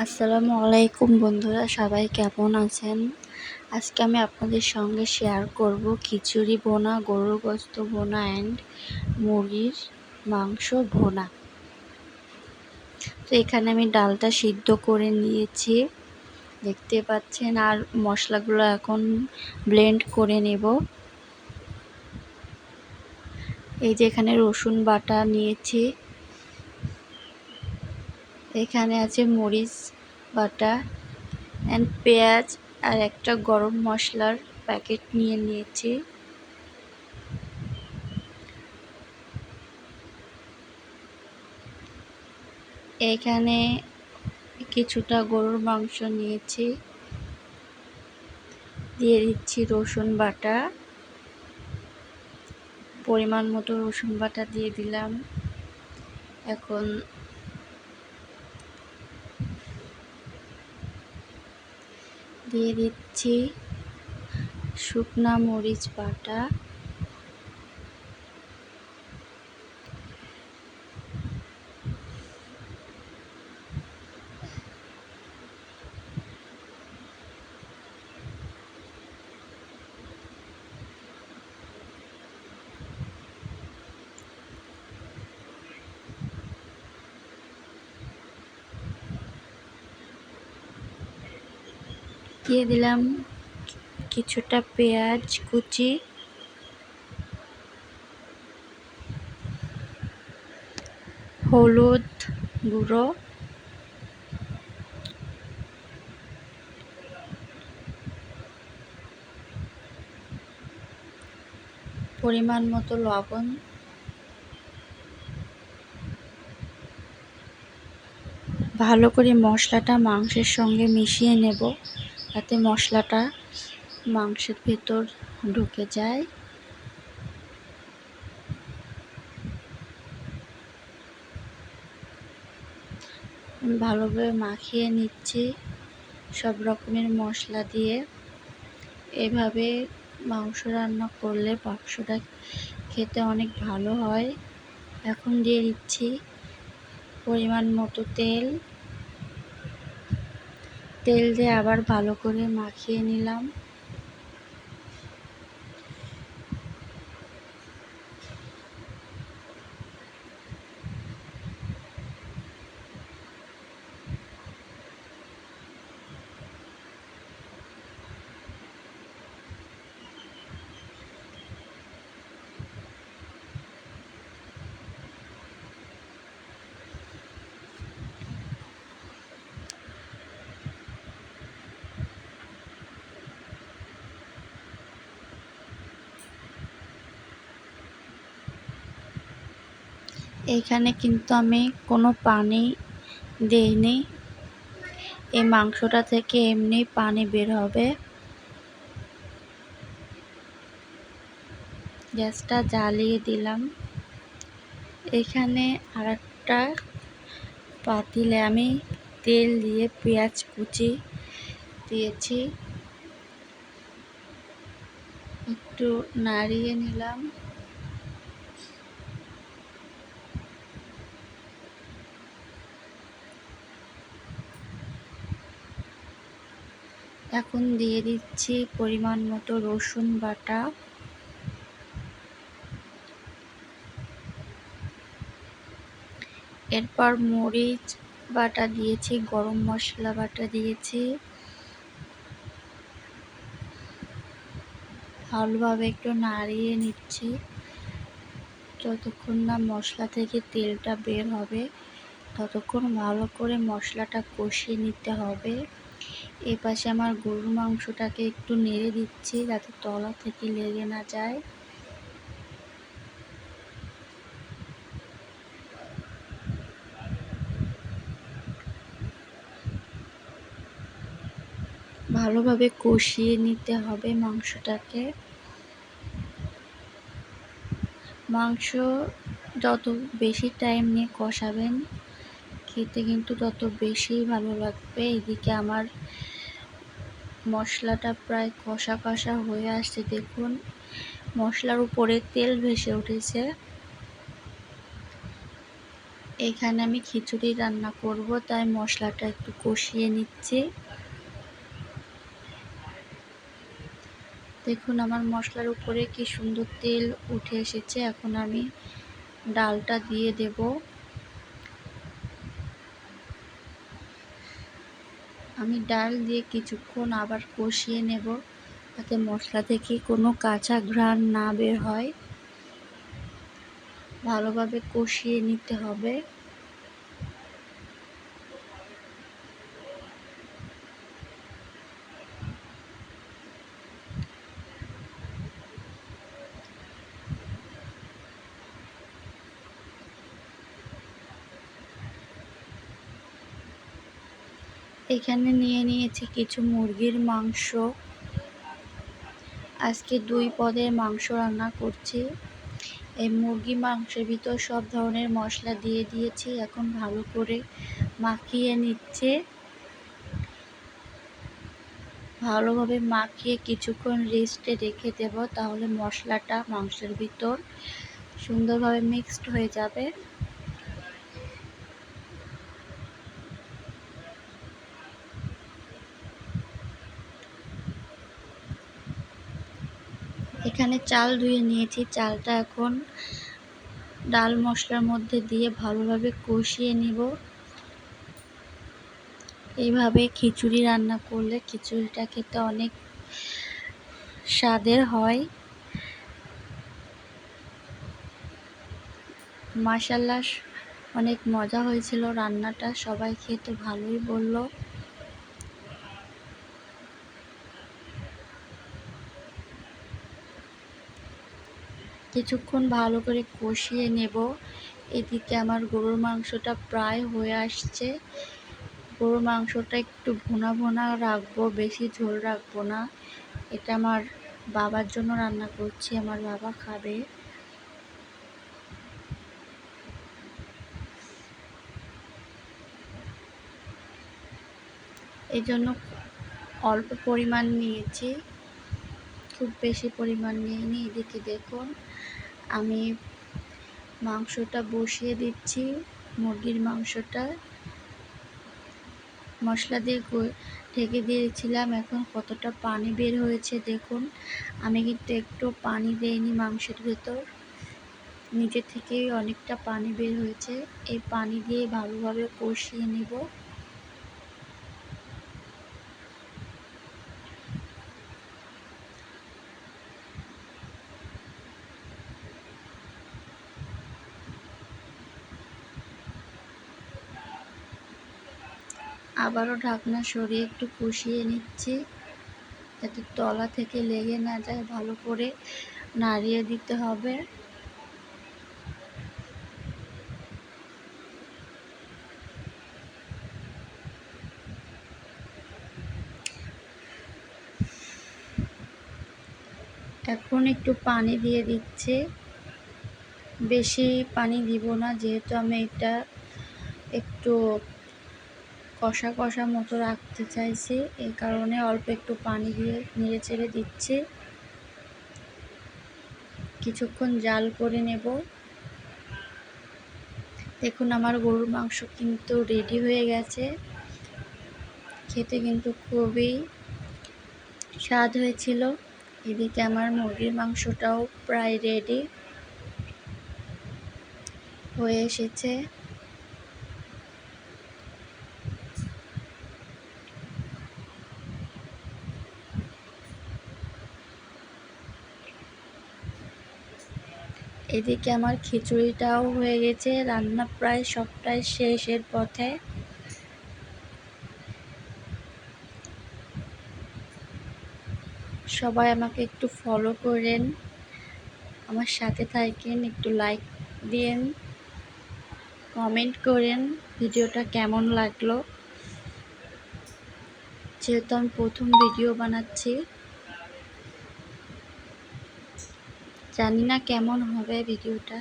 আসসালামু আলাইকুম বন্ধুরা, সবাই কেমন আছেন? আজকে আমি আপনাদের সঙ্গে শেয়ার করব খিচুড়ি ভোনা, গরুর গোশত ভোনা অ্যান্ড মুরগির মাংস ভোনা। তো এখানে আমি ডালটা সিদ্ধ করে নিয়েছি, দেখতে পাচ্ছেন। আর মশলাগুলো এখন ব্লেন্ড করে নেব। এই যে এখানে রসুন বাটা নিয়েছি, এখানে আছে মরিচ বাটা অ্যান্ড পেঁয়াজ, আর একটা গরম মশলার প্যাকেট নিয়ে নিয়েছি। এখানে কিছুটা গরুর মাংস নিয়েছি, দিয়ে দিচ্ছি রসুন বাটা, পরিমাণ মতো রসুন বাটা দিয়ে দিলাম। এখন দিয়ে দিচ্ছি শুকনা মরিচ বাটা, দিয়ে দিলাম কিছুটা পেঁয়াজ কুচি, হলুদ গুঁড়ো, পরিমাণ মতো লবণ, ভালো করে মশলাটা মাংসের সঙ্গে মিশিয়ে নেব, যাতে মশলাটা মাংসের ভেতর ঢুকে যায়। ভালোভাবে মাখিয়ে নিচ্ছি সব রকমের মশলা দিয়ে। এভাবে মাংস রান্না করলে মাংসটা খেতে অনেক ভালো হয়। এখন দিয়ে দিচ্ছি পরিমাণ মতো তেল দিয়ে আবার ভালো করে মাখিয়ে নিলাম। এখানে কিন্তু আমি কোনো পানি দেইনি, এই মাংসটা থেকে এমনি পানি বের হবে। গ্যাসটা জ্বালিয়ে দিলাম। এখানে আরেকটা পাতিলে আমি তেল দিয়ে পেঁয়াজ কুচি দিয়েছি, একটু নাড়িয়ে নিলাম। এখন দিয়ে দিচ্ছি পরিমাণ মতো রসুন বাটা, এরপর মরিচ বাটা দিয়েছি, গরম মশলা বাটা দিয়েছি। ভালোভাবে একটু নাড়িয়ে নিচ্ছি যতক্ষণ না মশলা থেকে তেলটা বের হবে, ততক্ষণ ভালো করে মশলাটা কষিয়ে নিতে হবে। এপাশে আমার গরুর মাংসটাকে একটু নেড়ে দিচ্ছি যাতে তলা থেকে লেগে না যায়। ভালোভাবে কষিয়ে নিতে হবে মাংসটাকে। মাংস যত বেশি টাইম নিয়ে কষাবেন, খেতে কিন্তু তত বেশি ভালো লাগবে। এদিকে আমার মশলাটা প্রায় কষা কষা হয়ে আসছে, দেখুন মশলার উপরে তেল ভেসে উঠেছে। এখানে আমি খিচুড়ি রান্না করব, তাই মশলাটা একটু কষিয়ে নিচ্ছি। দেখুন আমার মশলার উপরে কি সুন্দর তেল উঠে এসেছে। এখন আমি ডালটা দিয়ে দেব। আমি ডাল দিয়ে কিছুক্ষণ আবার কষিয়ে নেব, যাতে মশলা থেকে কোনো কাঁচা ঘ্রাণ না বের হয়। ভালোভাবে কষিয়ে নিতে হবে। এখানে নিয়ে নিয়েছি কিছু মুরগির মাংস। আজকে 2 পদের মাংস রান্না করছি। এই মুরগি মাংসের ভিতর সব ধরনের মশলা দিয়ে দিয়েছি। এখন ভালো করে মাখিয়ে নিচ্ছে। ভালোভাবে মাখিয়ে কিছুক্ষণ রেস্টে রেখে দেব, তাহলে মশলাটা মাংসের ভিতর সুন্দরভাবে মিক্সড হয়ে যাবে। এখানে চাল ধুয়ে নিয়েছি। চালটা এখন ডাল মশলার মধ্যে দিয়ে ভালোভাবে কষিয়ে নিব। এইভাবে খিচুড়ি রান্না করলে খিচুড়িটা খেতে অনেক স্বাদের হয়। মাশাআল্লাহ অনেক মজা হয়েছিল রান্নাটা, সবাই খেতে ভালোই বলল। কিছুক্ষণ ভালো করে কষিয়ে নেব। এদিকে আমার গরুর মাংসটা প্রায় হয়ে আসছে। গরুর মাংসটা একটু ভুনা ভুনা রাখবো, বেশি ঝোল রাখবো না। এটা আমার বাবার জন্য রান্না করছি, আমার বাবা খাবে। এই জন্য অল্প পরিমাণ নিয়েছি, খুব বেশি পরিমাণ নিইনি। এদিকে দেখুন আমি মাংসটা বসিয়ে দিচ্ছি। মুরগির মাংসটা মশলা দিয়ে ঢেকে দিয়েছিলাম। এখন কতটা পানি বের হয়েছে দেখুন। আমি কিন্তু একটু পানি দেইনি মাংসের ভেতর, নিজে থেকেই অনেকটা পানি বের হয়েছে। এই পানি দিয়ে ভালোভাবে কষিয়ে নেব। আবারও ঢাকনা সরিয়ে একটু কষিয়ে নিচ্ছি, যাতে তলা থেকে লেগে না যায়। ভালো করে নাড়িয়ে দিতে হবে। এখন একটু পানি দিয়ে দিচ্ছি, বেশি পানি দিব না, যেহেতু আমি এটা একটু কষা কষা মতো রাখতে চাইছি। এই কারণে অল্প একটু পানি দিয়ে নেড়ে চেড়ে দিচ্ছি। কিছুক্ষণ জাল করে নেব। দেখুন আমার গরুর মাংস কিন্তু রেডি হয়ে গেছে। খেতে কিন্তু খুবই স্বাদ হয়েছিল। এদিকে আমার মুরগির মাংসটাও প্রায় রেডি হয়ে এসেছে। এদিকে আমার খিচুড়িটাও হয়ে গেছে। রান্না প্রায় সবটাই শেষের পথে। সবাই আমাকে একটু ফলো করেন, আমার সাথে থাকেন, একটু লাইক দিন, কমেন্ট করেন ভিডিওটা কেমন লাগলো। যেহেতু আমি প্রথম ভিডিও বানাচ্ছি, জানি না কেমন হবে ভিডিওটা।